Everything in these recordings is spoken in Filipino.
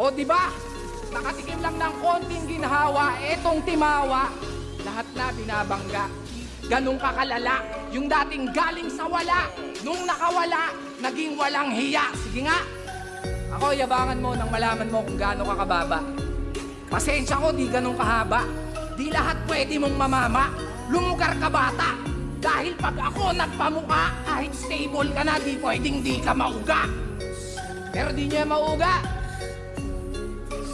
O di ba? Nakatikim lang ng konting ginhawa, etong timawa, lahat na binabangga. Ganun kakalala, yung dating galing sa wala, nung nakawala, naging walang hiya. Sige nga, ako yabangan mo nang malaman mo kung gaano ka kababa. Pasensya ko, di ganun kahaba. Di lahat pwede mong mamama. Lumugar ka bata. Dahil pag ako nagpamuka, kahit stable ka na, di pwedeng di ka mauga. Pero di niya mauga.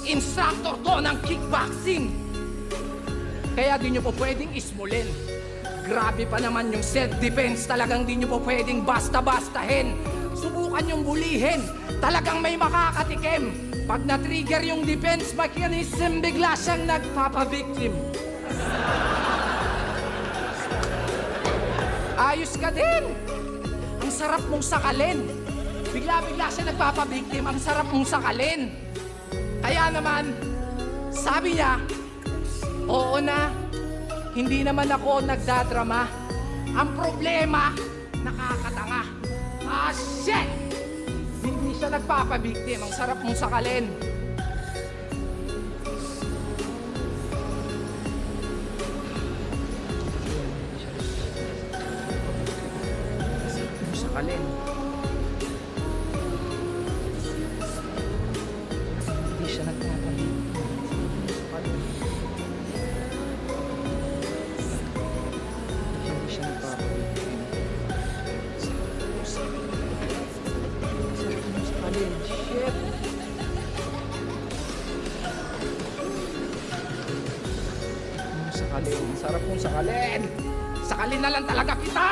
Instructor to ng kickboxing. Kaya di nyo po pwedeng ismulin. Grabe pa naman yung self-defense. Talagang di nyo po pwedeng basta-bastahin. Subukan yung bulihin. Talagang may makakatikim. Pag na-trigger yung defense mechanism, bigla siyang nagpapabiktim. Ayos ka din. Ang sarap mong sakalin. Bigla-bigla siya nagpapabiktim. Ang sarap mong sakalin. Kaya naman, sabi niya, oo na, hindi naman ako nagdadrama. Ang problema, nakakatanga. Ah, shit! Hindi siya nagpapabiktim. Ang sarap mong sakalin. Sakalin. Hindi siya nagpapabiktim. Sakalin. Hindi siya nagpapabiktim. Sakalin. Shit! Sakalin. Sarap mong sakalin. Sakalin na lang talaga kita!